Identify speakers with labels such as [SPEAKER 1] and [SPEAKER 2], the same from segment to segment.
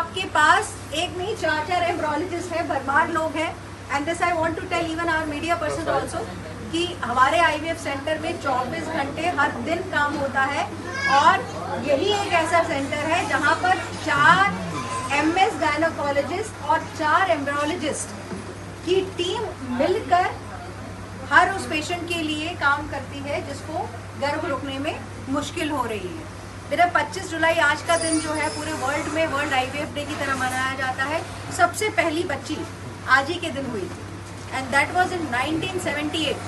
[SPEAKER 1] आपके पास एक नहीं 4 एम्ब्रोलॉजिस्ट है, भरमार लोग हैं। And this I want to tell even our media person also कि हमारे आईवीएफ सेंटर में 24 घंटे हर दिन काम होता है। और यही एक ऐसा सेंटर है जहां पर 4 MS गायनोकोलॉजिस्ट और 4 एम्ब्रोलॉजिस्ट की टीम मिलकर हर उस पेशेंट के लिए काम करती है जिसको गर्भ रोकने में मुश्किल हो रही है। मेरा 25 जुलाई आज का दिन जो है पूरे वर्ल्ड में वर्ल्ड IVF डे की तरह मनाया जाता है। सबसे पहली बच्ची आज ही के दिन हुई थी एंड दैट वाज इन 1978।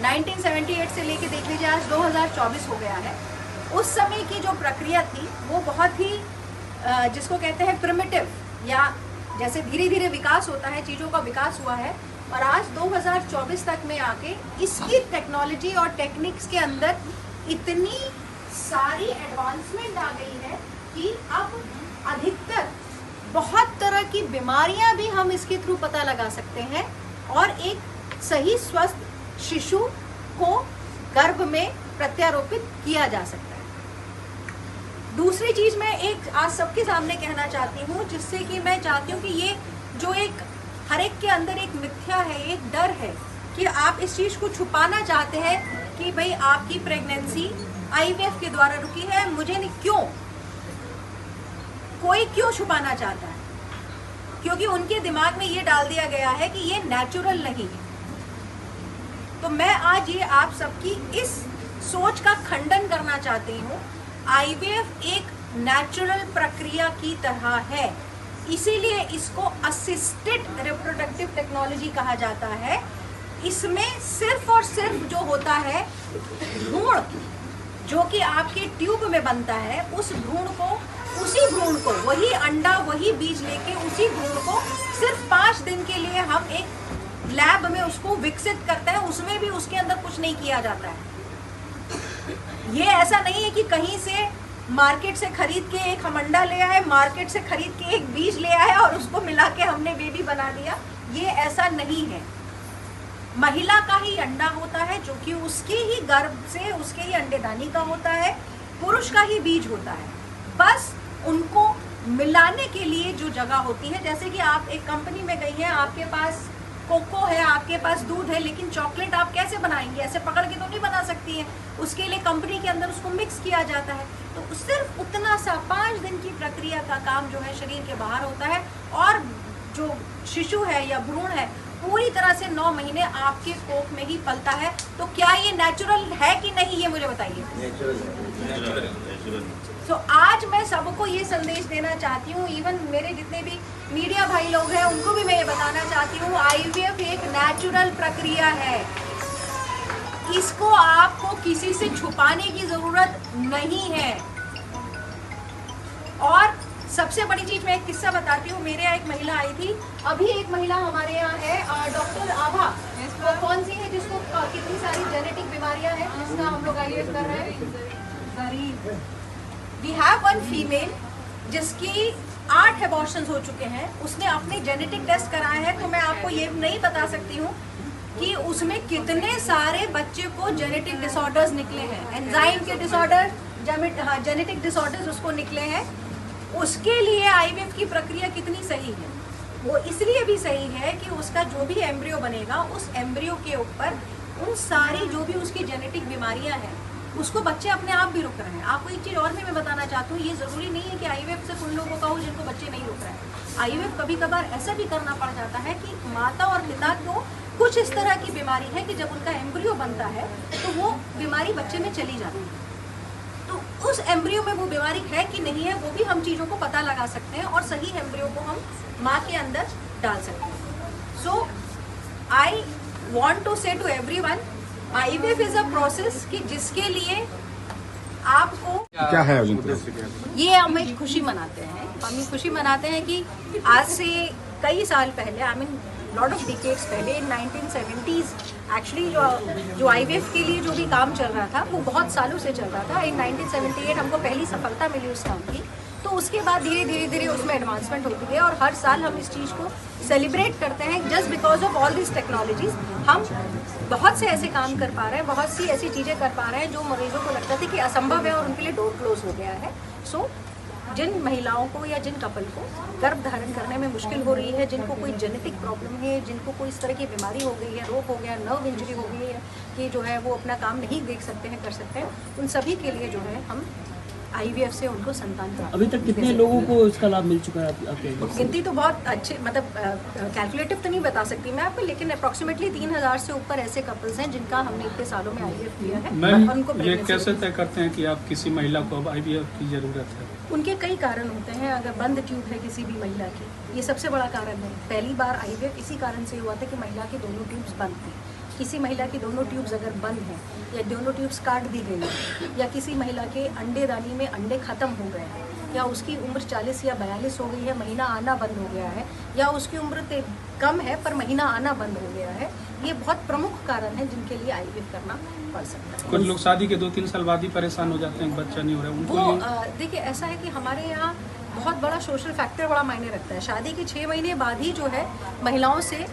[SPEAKER 1] 1978 से लेके देख लीजिए आज 2024 हो गया है। उस समय की जो प्रक्रिया थी वो बहुत ही जिसको कहते हैं प्रिमिटिव, या जैसे धीरे धीरे विकास होता है, चीज़ों का विकास हुआ है। और आज 2024 तक में आके इसकी टेक्नोलॉजी और टेक्निक्स के अंदर इतनी सारी एडवांसमेंट आ गई है कि अब अधिकतर बहुत तरह की बीमारियां भी हम इसके थ्रू पता लगा सकते हैं और एक सही स्वस्थ शिशु को गर्भ में प्रत्यारोपित किया जा सकता है। दूसरी चीज मैं एक आज सबके सामने कहना चाहती हूँ, जिससे कि मैं चाहती हूँ कि ये जो एक हर एक के अंदर एक मिथ्या है, एक डर है कि आप इस चीज को छुपाना चाहते हैं कि भाई आपकी प्रेगनेंसी IVF के द्वारा रुकी है। मुझे नहीं, क्यों कोई क्यों छुपाना चाहता है? क्योंकि उनके दिमाग में ये डाल दिया गया है कि ये नेचुरल नहीं है। तो मैं आज ये आप सबकी इस सोच का खंडन करना चाहती हूँ। IVF एक नेचुरल प्रक्रिया की तरह है, इसीलिए इसको असिस्टेड रिप्रोडक्टिव टेक्नोलॉजी कहा जाता है। इसमें सिर्फ और सिर्फ जो होता है भ्रूण जो कि आपके ट्यूब में बनता है, उस भ्रूण को, उसी भ्रूण को, वही अंडा वही बीज लेके उसी भ्रूण को सिर्फ 5 दिन के लिए हम एक लैब में उसको विकसित करते हैं। उसमें भी उसके अंदर कुछ नहीं किया जाता है। ये ऐसा नहीं है कि कहीं से मार्केट से खरीद के एक हम अंडा ले आए, मार्केट से खरीद के एक बीज ले आए और उसको मिला के हमने बेबी बना दिया। ये ऐसा नहीं है। महिला का ही अंडा होता है जो कि उसके ही गर्भ से, उसके ही अंडेदानी का होता है। पुरुष का ही बीज होता है। बस उनको मिलाने के लिए जो जगह होती है, जैसे कि आप एक कंपनी में गई हैं, आपके पास कोको है, आपके पास दूध है, लेकिन चॉकलेट आप कैसे बनाएंगे? ऐसे पकड़ के तो नहीं बना सकती है। उसके लिए कंपनी के अंदर उसको मिक्स किया जाता है। तो सिर्फ उतना सा 5 दिन की प्रक्रिया का काम जो है शरीर के बाहर होता है, और जो शिशु है या भ्रूण है पूरी तरह से 9 महीने आपके कोख में ही पलता है। तो क्या ये नेचुरल है कि नहीं, ये मुझे बताइए। तो आज मैं सबको ये संदेश देना चाहती हूँ, इवन मेरे जितने भी मीडिया भाई लोग हैं उनको भी मैं ये बताना चाहती हूँ, IVF एक नेचुरल प्रक्रिया है। इसको आपको किसी से छुपाने की जरूरत नहीं है। और सबसे बड़ी चीज, मैं एक किस्सा बताती हूँ। मेरे यहाँ एक महिला आई थी, अभी एक महिला हमारे यहाँ है, डॉक्टर आभा। वो कौन सी है जिसको कितनी सारी जेनेटिक बीमारियां हैं जिसका हम लोग IVF कर रहे हैं? वी हैव वन फीमेल जिसकी 8 एबॉर्शंस हो चुके हैं। उसने अपने जेनेटिक टेस्ट कराए हैं, तो मैं आपको ये नहीं बता सकती हूँ कि उसमें कितने सारे बच्चे को जेनेटिक डिसऑर्डर्स निकले हैं। एंजाइम के डिसऑर्डर, जेनेटिक डिसऑर्डर्स उसको निकले हैं। उसके लिए IVF की प्रक्रिया कितनी सही है? वो इसलिए भी सही है कि उसका जो भी एम्ब्रियो बनेगा, उस एम्ब्रियो के ऊपर उन सारी जो भी उसकी जेनेटिक बीमारियां हैं, उसको बच्चे अपने आप भी रुक रहे हैं। आपको एक चीज़ और मैं बताना चाहती हूँ, ये ज़रूरी नहीं है कि IVF सिर्फ उन लोगों का हो जिनको बच्चे नहीं रुक रहे हैं। IVF कभी कभार ऐसा भी करना पड़ जाता है कि माता और पिता को कुछ इस तरह की बीमारी है कि जब उनका एम्ब्रियो बनता है तो वो बीमारी बच्चे में चली जाती है। तो उस एम्ब्रियो में वो बीमारी है कि नहीं है, वो भी हम चीज़ों को पता लगा सकते हैं और सही एम्ब्रियो को हम माँ के अंदर डाल सकते हैं। So I want to say to everyone, IVF is a process कि जिसके लिए आपको
[SPEAKER 2] क्या है
[SPEAKER 1] ये हम एक खुशी मनाते हैं। हम ये खुशी मनाते हैं कि आज से कई साल पहले, I mean lot of decades पहले, 1970s एक्चुअली जो IVF के लिए जो भी काम चल रहा था वो बहुत सालों से चल रहा था। इन 1978 हमको पहली सफलता मिली उस काम की। तो उसके बाद धीरे धीरे उसमें एडवांसमेंट होती है और हर साल हम इस चीज़ को सेलिब्रेट करते हैं। Just because of all this technologies हम बहुत से ऐसे काम कर पा रहे हैं, बहुत सी ऐसी चीज़ें कर पा रहे हैं जो मरीजों को लगता था कि असंभव है और उनके लिए डोर क्लोज हो गया है। सो जिन महिलाओं को या जिन कपल को गर्भ धारण करने में मुश्किल हो रही है, जिनको कोई जेनेटिक प्रॉब्लम है, जिनको कोई इस तरह की बीमारी हो गई है, रोग हो गया, नर्व इंजरी हो गई है कि जो है वो अपना काम नहीं देख सकते हैं, कर सकते हैं, उन सभी के लिए जो है हम IVF से उनको संतान प्राप्त।
[SPEAKER 2] अभी तक कितने लोगों को इसका लाभ मिल चुका है आपके?
[SPEAKER 1] गिनती तो बहुत अच्छे, मतलब कैलकुलेटिव तो नहीं बता सकती मैं आपको, लेकिन अप्रॉक्सीमेटली 3000 से ऊपर ऐसे कपल्स हैं जिनका हमने इतने सालों में IVF किया है।
[SPEAKER 3] मैम,
[SPEAKER 1] उनको
[SPEAKER 3] ये कैसे तय करते हैं कि आप किसी महिला को अब IVF की ज़रूरत है?
[SPEAKER 1] उनके कई कारण होते हैं। अगर बंद ट्यूब है किसी भी महिला की, ये सबसे बड़ा कारण है। पहली बार IVF इसी कारण से हुआ था कि महिला की दोनों ट्यूब्स बंद थी। किसी महिला की दोनों ट्यूब्स अगर बंद हैं या दोनों ट्यूब्स काट दी गई हैं या किसी महिला के अंडेदानी में अंडे खत्म हो गए हैं या उसकी उम्र 40 या 42 हो गई है, महीना आना बंद हो गया है, या उसकी उम्र कम है पर महीना आना बंद हो गया है, ये बहुत प्रमुख कारण है जिनके लिए IVF करना पड़ सकता है।
[SPEAKER 3] कुछ लोग शादी के 2-3 साल बाद ही परेशान हो जाते हैं, बच्चा नहीं हो रहा है उनको।
[SPEAKER 1] वो देखिए, ऐसा है कि हमारे यहाँ बहुत बड़ा सोशल फैक्टर बड़ा मायने रखता है। शादी के 6 महीने बाद ही जो है महिलाओं से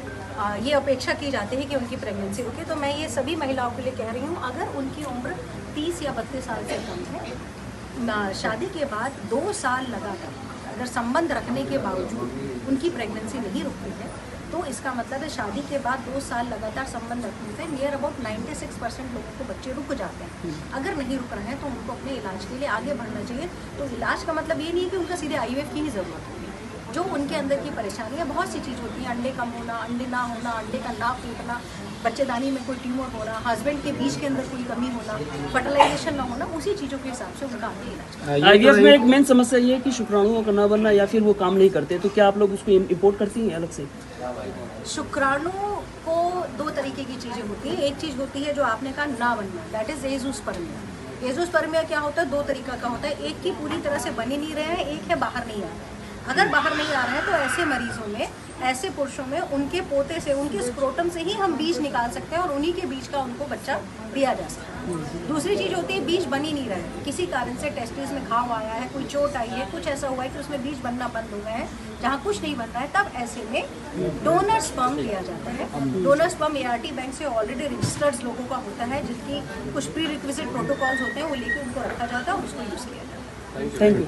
[SPEAKER 1] ये अपेक्षा की जाती है कि उनकी प्रेगनेंसी रुके। तो मैं ये सभी महिलाओं के लिए कह रही हूँ, अगर उनकी उम्र 30 या 32 साल से कम है, शादी के बाद 2 साल लगातार अगर संबंध रखने के बावजूद उनकी प्रेगनेंसी नहीं रुकती है, तो इसका मतलब है शादी के बाद 2 साल लगातार संबंध रखने से नियर अबाउट 96% लोगों को बच्चे रुक जाते हैं। अगर नहीं रुक रहे हैं तो उनको अपने इलाज के लिए आगे बढ़ना चाहिए। तो इलाज का मतलब ये नहीं है कि उनका सीधे IVF की ही ज़रूरत होगी। जो उनके अंदर की परेशानियाँ, बहुत सी चीज़ होती हैं, अंडे कम होना, अंडे ना होना, अंडे का ना फूटना, बच्चेदानी में कोई ट्यूमर होना, हस्बैंड के बीज के अंदर कोई कमी होना, फर्टिलाइजेशन ना होना, उसी चीज़ों के हिसाब से उनका आगे इलाज।
[SPEAKER 2] IVF में एक मेन समस्या ये है कि शुक्राणुओं का ना बनना या फिर वो काम नहीं करते, तो क्या आप लोग उसको इम्पोर्ट करती हैं अलग से?
[SPEAKER 1] शुक्राणु को 2 तरीके की चीज़ें होती हैं। एक चीज़ होती है जो आपने कहा ना बनना, दैट इज़ एज़ोस्पर्मिया। एज़ोस्पर्मिया क्या होता है? 2 तरीका का होता है। एक की पूरी तरह से बन ही नहीं रहे हैं, एक है बाहर नहीं आ रहा है। अगर बाहर नहीं आ रहा है तो ऐसे मरीजों में, ऐसे पुरुषों में उनके पोते से, उनके स्क्रोटम से ही हम बीज निकाल सकते हैं और उन्हीं के बीज का उनको बच्चा दिया जा सकता है। दूसरी चीज़ होती है बीज बन ही नहीं रहे, किसी कारण से टेस्टिस में घाव आया है, कोई चोट आई है, कुछ ऐसा हुआ है कि उसमें बीज बनना बंद हो गए हैं, जहाँ कुछ नहीं बन रहा है, तब ऐसे में डोनर स्पर्म लिया जाता है। डोनर स्पर्म ART बैंक से ऑलरेडी रजिस्टर्ड लोगों का होता है, जिनकी कुछ प्री रिक्विजिट प्रोटोकॉल्स होते हैं, वो लेके उनको रखा जाता है और उसको यूज़ किया जाता है।
[SPEAKER 2] Thank you.